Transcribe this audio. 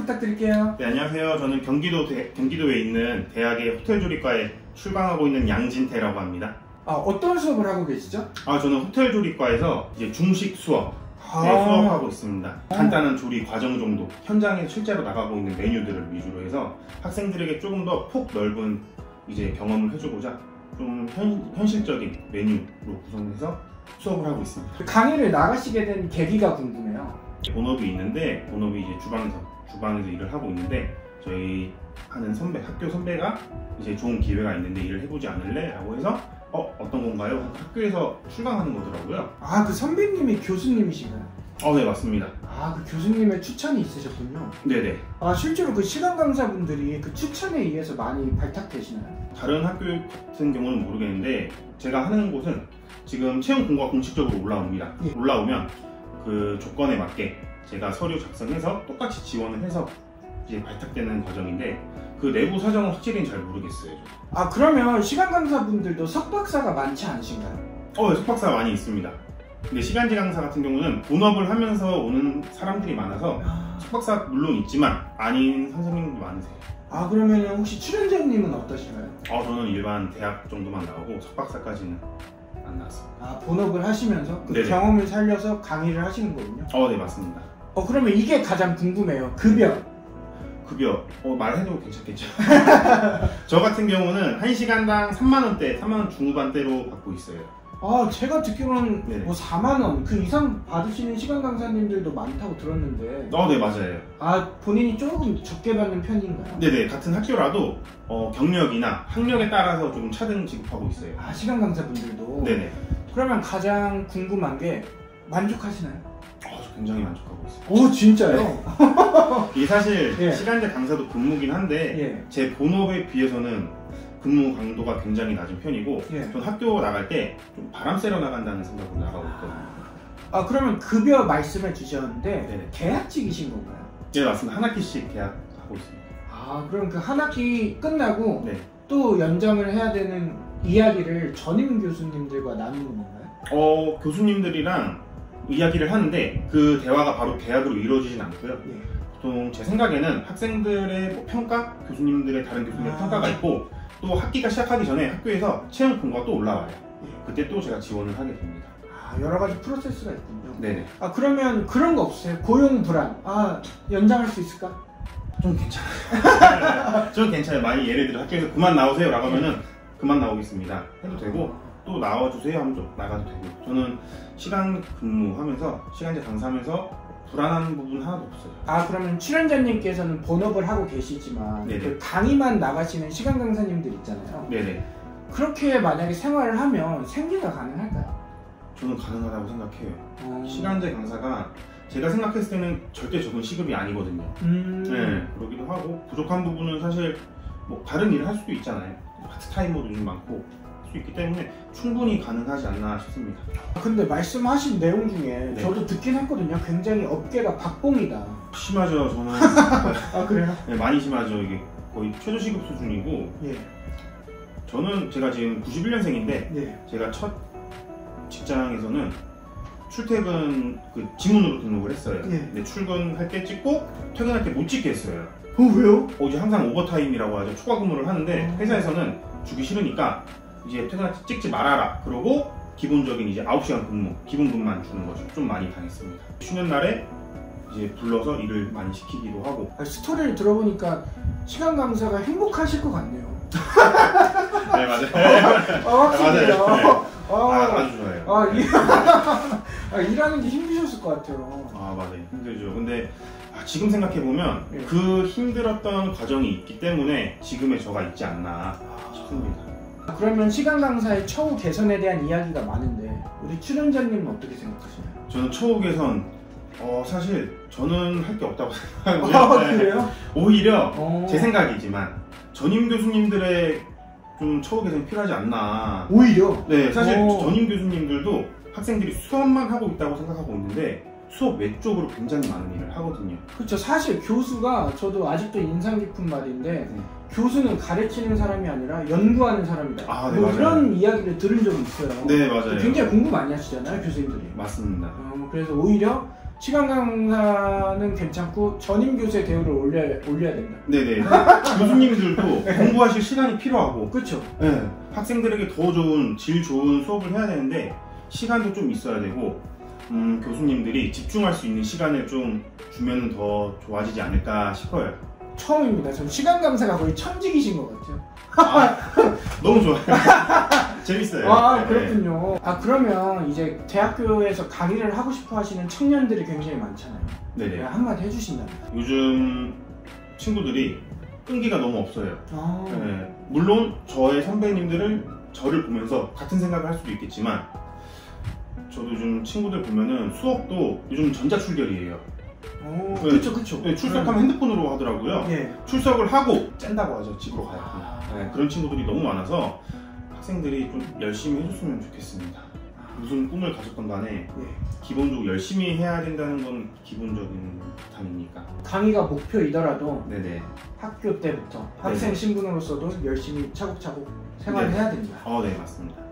부탁드릴게요. 네, 안녕하세요. 저는 경기도에 있는 대학의 호텔조리과에 출강하고 있는 양진태라고 합니다. 어떤 수업을 하고 계시죠? 저는 호텔조리과에서 이제 중식 수업 수업하고 있습니다. 간단한 조리 과정 정도, 현장에 실제로 나가고 있는 메뉴들을 위주로 해서 학생들에게 조금 더 폭 넓은 이제 경험을 해주고자 좀 현실적인 메뉴로 구성해서 수업을 하고 있습니다. 강의를 나가시게 된 계기가 궁금해요. 본업이 있는데, 본업이 이제 주방에서 일을 하고 있는데, 저희 하는 학교 선배가 이제 좋은 기회가 있는데 일을 해보지 않을래? 라고 해서 어떤 건가요? 학교에서 출강하는 거더라고요. 그 선배님이 교수님이신가요? 네, 맞습니다. 그 교수님의 추천이 있으셨군요. 네네. 실제로 그 시간 강사분들이 그 추천에 의해서 많이 발탁되시나요? 다른 학교 같은 경우는 모르겠는데, 제가 하는 곳은 지금 채용 공고가 공식적으로 올라옵니다. 예. 올라오면 그 조건에 맞게 제가 서류 작성해서 똑같이 지원을 해서 이제 발탁되는 과정인데, 그 내부 사정은 확실히 잘 모르겠어요. 그러면 시간 강사분들도 석박사가 많지 않으신가요? 네, 석박사 많이 있습니다. 근데 시간제 강사 같은 경우는 본업을 하면서 오는 사람들이 많아서 석박사 물론 있지만 아닌 선생님도 많으세요. 그러면 혹시 출연자님은 어떠신가요? 저는 일반 대학 정도만 나오고 석박사까지는 안 나왔습니다. 본업을 하시면서 그 네네. 경험을 살려서 강의를 하시는 거군요? 네, 맞습니다. 그러면 이게 가장 궁금해요. 급여 말해도 괜찮겠죠? 저 같은 경우는 1시간당 3만원대, 3만원 중후반대로 받고 있어요. 제가 듣기로는 네네. 4만원 그 이상 받으시는 시간 강사님들도 많다고 들었는데. 네, 맞아요. 본인이 조금 적게 받는 편인가요? 네네, 같은 학교라도 경력이나 학력에 따라서 좀 차등 지급하고 있어요. 시간 강사분들도? 네네. 그러면 가장 궁금한 게 만족하시나요? 저 굉장히 만족하고 있어요. 진짜요? 이게 사실 예. 시간제 강사도 근무긴 한데 제 본업에 비해서는 근무 강도가 굉장히 낮은 편이고, 전 학교 나갈 때 좀 바람 쐬러 나간다는 생각으로 나가고 있거든요. 그러면 급여 말씀해 주셨는데 네네. 계약직이신 건가요? 네, 맞습니다. 한 학기씩 계약하고 있습니다. 그럼 그 한 학기 끝나고 네. 또 연장을 해야 되는 이야기를 전임 교수님들과 나누는 건가요? 교수님들이랑 이야기를 하는데 그 대화가 바로 계약으로 이루어지진 않고요. 보통 제 생각에는 학생들의 평가, 교수님들의 다른 교수님들의 평가가 있고, 또 학기가 시작하기 전에 학교에서 채용 공고가 또 올라와요. 그때 또 제가 지원을 하게 됩니다. 여러 가지 프로세스가 있군요. 네네. 그러면 그런 거 없어요? 고용 불안. 연장할 수 있을까? 좀 괜찮아요. 좀 괜찮아요. 많이 예를 들어 학교에서 그만 나오세요 라고 하면은 그만 나오겠습니다 해도 되고, 또 나와주세요 하면 좀 나가도 되고. 저는 시간 근무하면서 시간제 강사하면서 불안한 부분 하나도 없어요. 그러면 출연자님께서는 본업을 하고 계시지만 그 강의만 나가시는 시간 강사님들 있잖아요. 네네. 그렇게 만약에 생활을 하면 생계가 가능할까요? 저는 가능하다고 생각해요. 시간제 강사가 제가 생각했을 때는 절대 적은 시급이 아니거든요. 네, 그러기도 하고, 부족한 부분은 사실 다른 일을 할 수도 있잖아요. 파트타이머도 좀 많고 할 수 있기 때문에 충분히 가능하지 않나 싶습니다. 근데 말씀하신 내용 중에 저도 듣긴 했거든요. 굉장히 업계가 박봉이다. 심하죠, 저는. 그래요? 네, 많이 심하죠. 이게 거의 최저시급 수준이고, 제가 지금 91년생인데 제가 첫 직장에서는 출퇴근 지문으로 등록을 했어요. 근데 출근할 때 찍고 퇴근할 때 못 찍게 했어요. 왜요? 이제 항상 오버타임이라고 하죠. 초과 근무를 하는데 회사에서는 주기 싫으니까 이제 퇴근할 때 찍지 말아라. 그러고 기본적인 이제 9시간 근무, 기본급만 주는 거죠. 좀 많이 당했습니다. 쉬는 날에 이제 불러서 일을 많이 시키기도 하고. 스토리를 들어보니까 시간 강사가 행복하실 것 같네요. 네, 맞아요. 확실히요. 아주 좋아요. 일하는 게 힘드셨을 것 같아요. 맞아요. 힘들죠. 근데 지금 생각해보면 그 힘들었던 과정이 있기 때문에 지금의 저가 있지 않나 싶습니다. 그러면 시간 강사의 처우 개선에 대한 이야기가 많은데 우리 출연자님은 어떻게 생각하시나요? 저는 처우 개선, 사실 저는 할 게 없다고 생각하는데 그래요? 오히려 제 생각이지만 전임 교수님들의 좀 처우 개선이 필요하지 않나. 오히려? 네, 사실 전임 교수님들도 학생들이 수업만 하고 있다고 생각하고 있는데 수업 외적으로 굉장히 많은 일을 하거든요. 그렇죠. 사실 교수가, 저도 아직도 인상 깊은 말인데 교수는 가르치는 사람이 아니라 연구하는 사람이다. 네, 이런 이야기를 들은 적이 있어요. 네, 맞아요. 굉장히 공부 많이 하시잖아요, 교수님들이. 맞습니다. 그래서 오히려 시간 강사는 괜찮고 전임 교수의 대우를 올려야 된다. 네네. 교수님들도 공부하실 시간이 필요하고, 그렇죠. 네. 학생들에게 더 좋은 질 좋은 수업을 해야 되는데 시간도 좀 있어야 되고, 교수님들이 집중할 수 있는 시간을 좀 주면 더 좋아지지 않을까 싶어요. 처음입니다. 전 시간 강사가 거의 천직이신 것 같아요. 너무 좋아요. 재밌어요. 아, 그렇군요. 아, 그러면 이제 대학교에서 강의를 하고 싶어 하시는 청년들이 굉장히 많잖아요. 네네. 한마디 해주신다면. 요즘 친구들이 끈기가 너무 없어요. 아. 네. 물론 저의 선배님들을 저를 보면서 같은 생각을 할 수도 있겠지만, 저도 요즘 친구들 보면은 수업도 요즘 전자출결이에요. 그쵸. 네, 출석하면 핸드폰으로 하더라고요. 예. 출석을 하고 짠다고 하죠. 집으로 가요. 아. 그런 친구들이 너무 많아서 학생들이 좀 열심히 해줬으면 좋겠습니다. 무슨 꿈을 가졌던 간에 예. 기본적으로 열심히 해야 된다는 건 기본적인 바탕이니까. 강의가 목표이더라도 네네. 학교 때부터 학생 신분으로서도 열심히 차곡차곡 생활을 네. 해야 됩니다. 네, 맞습니다.